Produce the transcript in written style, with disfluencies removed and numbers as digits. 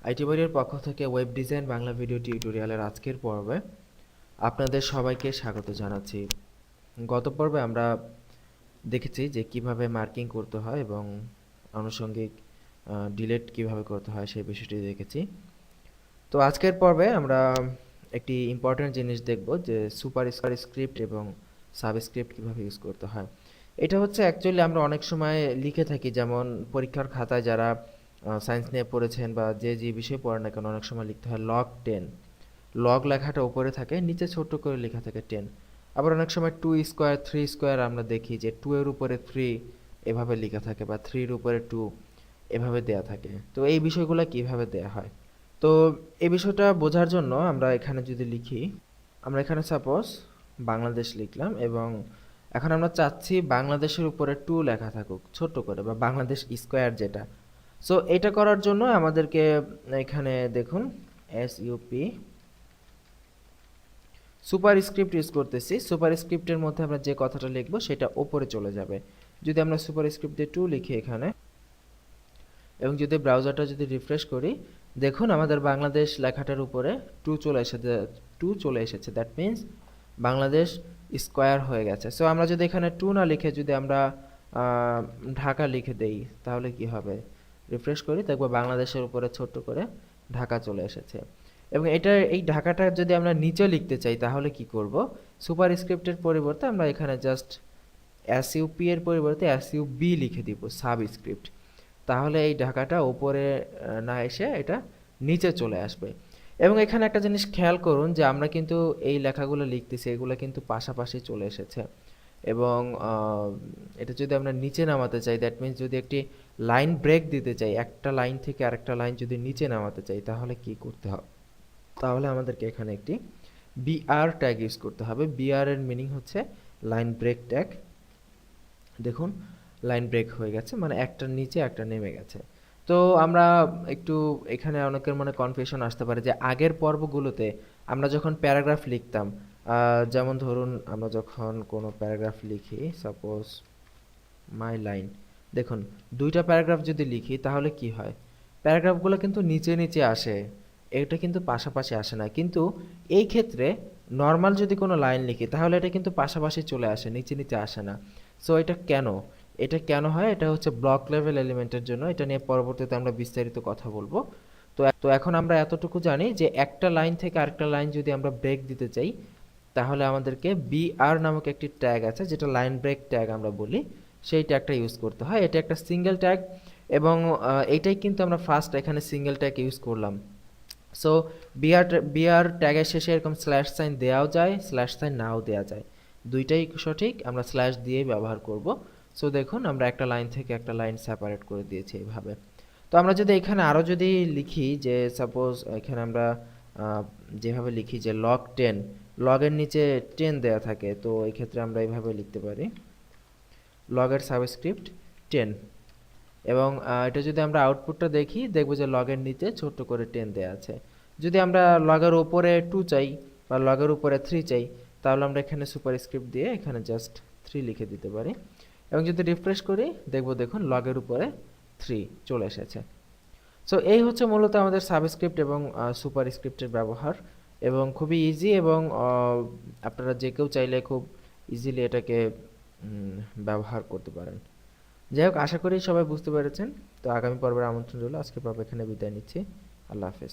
IT বাড়ির পক্ষ থেকে ওয়েব ডিজাইন বাংলা ভিডিও টিউটোরিয়ালের আজকের পর্বে আপনাদের সবাইকে স্বাগত জানাচ্ছি। গত পর্বে আমরা দেখেছি যে কিভাবে মার্কিং করতে হয় এবং আনুষঙ্গিক ডিলিট কিভাবে করতে হয় সেই বিষয়টি দেখেছি। তো আজকের পর্বে আমরা একটি ইম্পর্ট্যান্ট জিনিস দেখব যে সুপারস্ক্রিপ্ট এবং সাবস্ক্রিপ্ট কিভাবে ইউজ করতে হয়। এটা হচ্ছে অ্যাকচুয়ালি আমরা অনেক সময় লিখে থাকি, যেমন পরীক্ষার খাতায় যারা সায়েন্স নিয়ে পড়েছেন বা যে বিষয়ে পড়েন না কেন, অনেক সময় লিখতে হয় লগ 10। লগ লেখাটা উপরে থাকে, নিচে ছোট করে লেখা থাকে 10। আবার অনেক সময় 2 স্কোয়ার 3 স্কোয়ার আমরা দেখি যে 2 এর উপরে 3 এভাবে লেখা থাকে বা 3 এর উপরে 2 এভাবে দেয়া থাকে। তো এই বিষয়গুলো কিভাবে দেয়া হয়, তো এই বিষয়টা বোঝার জন্য আমরা এখানে যদি লিখি, আমরা এখানে সাপোজ বাংলাদেশ লিখলাম এবং এখন আমরা চাচ্ছি বাংলাদেশের উপরে 2 লেখা থাকুক ছোট করে, বা বাংলাদেশ স্কোয়ার যেটা। সো এটা করার জন্য আমাদেরকে এখানে দেখুন এসইউপি সুপারস্ক্রিপ্ট ইউজ করতেছি। সুপারস্ক্রিপ্টের মধ্যে আমরা যে কথাটা লিখব সেটা উপরে চলে যাবে। যদি আমরা সুপারস্ক্রিপ্ট দিয়ে 2 লিখি এখানে এবং যদি ব্রাউজারটা যদি রিফ্রেশ করি, দেখুন আমাদের বাংলাদেশ লেখাটার উপরে 2 চলে এসেছে। দ্যাট মিন্স বাংলাদেশ স্কোয়ার হয়ে গেছে। সো আমরা যদি এখানে 2 না লিখে যদি আমরা ঢাকা লিখে দেই তাহলে কি হবে? রিফ্রেশ করি, দেখব বাংলাদেশের উপরে ছোট্ট করে ঢাকা চলে এসেছে। এবং এই ঢাকাটা যদি আমরা নিচে লিখতে চাই তাহলে কি করব? সুপারস্ক্রিপ্টের পরিবর্তে আমরা এখানে জাস্ট এসইউপি এর পরিবর্তে এসইউবি লিখে দিব, সাবস্ক্রিপ্ট। তাহলে এই ঢাকাটা উপরে না এসে এটা নিচে চলে আসবে। এবং এখানে একটা জিনিস খেয়াল করুন যে আমরা কিন্তু এই লেখাগুলো লিখতেছি, এগুলো কিন্তু পাশাপাশি চলে এসেছে। এবং এটা যদি আমরা নিচে নামাতে চাই, দ্যাট মিন্স যদি একটি লাইন ব্রেক দিতে চাই, একটা লাইন থেকে আরেকটা লাইন যদি নিচে নামাতে চাই তাহলে কি করতে হবে? তাহলে আমাদেরকে এখানে একটি বিআর ট্যাগ ইউজ করতে হবে। বিআর এর মিনিং হচ্ছে লাইন ব্রেক ট্যাগ। দেখুন লাইন ব্রেক হয়ে গেছে, মানে একটার নিচে একটা নেমে গেছে। তো আমরা একটু এখানে অনেকের মনে কনফিউশন আসতে পারে যে আগের পর্বগুলোতে আমরা যখন প্যারাগ্রাফ লিখতাম, যেমন ধরুন আমরা যখন কোনো প্যারাগ্রাফ লিখি, সাপোজ মাই লাইন, দেখুন 2টা প্যারাগ্রাফ যদি লিখি তাহলে কি হয়? প্যারাগ্রাফগুলো কিন্তু নিচে নিচে আসে, এটা কিন্তু পাশাপাশি আসে না। কিন্তু এই ক্ষেত্রে নর্মাল যদি কোনো লাইন লিখি তাহলে এটা কিন্তু পাশাপাশি চলে আসে, নিচে নিচে আসে না। সো এটা কেন হয়? এটা হচ্ছে ব্লক লেভেল এলিমেন্টের জন্য। এটা নিয়ে পরবর্তীতে আমরা বিস্তারিত কথা বলবো। তো এখন আমরা এতটুকু জানি যে একটা লাইন থেকে আরেকটা লাইন যদি আমরা ব্রেক দিতে চাই তাহলে আমাদেরকে বিআর নামক একটি ট্যাগ আছে, যেটা লাইন ব্রেক ট্যাগ আমরা বলি, সেই ট্যাগটা ইউজ করতে হয়। এটা একটা সিঙ্গেল ট্যাগ এবং এইটাই কিন্তু আমরা ফার্স্ট এখানে সিঙ্গেল ট্যাগ ইউজ করলাম। সো বিআর ট্যাগের শেষে এরকম স্ল্যাশ সাইন দেওয়াও যায়, স্ল্যাশ সাইন নাও দেওয়া যায়, দুইটাই সঠিক। আমরা স্ল্যাশ দিয়েই ব্যবহার করব। সো দেখুন আমরা একটা লাইন থেকে একটা লাইন সেপারেট করে দিয়েছি এইভাবে। তো আমরা যদি এখানে আরও যদি লিখি যে সাপোজ এখানে আমরা যেভাবে লিখি যে লগ 10, লগের নিচে 10 দেওয়া থাকে, তো এই ক্ষেত্রে আমরা এইভাবে লিখতে পারি লগের সাবস্ক্রিপ্ট 10। এবং এটা যদি আমরা আউটপুটটা দেখি, দেখব যে লগের নিচে ছোট্ট করে 10 দেওয়া আছে। যদি আমরা লগের উপরে 2 চাই বা লগের উপরে 3 চাই তাহলে আমরা এখানে সুপারস্ক্রিপ্ট দিয়ে এখানে জাস্ট 3 লিখে দিতে পারি। এবং যদি রিফ্রেশ করি দেখব দেখুন লগের উপরে 3 চলে এসেছে। সো এই হচ্ছে মূলত আমাদের সাবস্ক্রিপ্ট এবং সুপারস্ক্রিপ্টের ব্যবহার, এবং খুবই ইজি, এবং আপনারা যে কেউ চাইলে খুব ইজিলি এটাকে ব্যবহার করতে পারেন। যাই হোক, আশা করি সবাই বুঝতে পেরেছেন। তো আগামী পর্বের আমন্ত্রণ রইল। আজকের পর্ব এখানে বিদায় নিচ্ছি। আল্লাহ হাফেজ।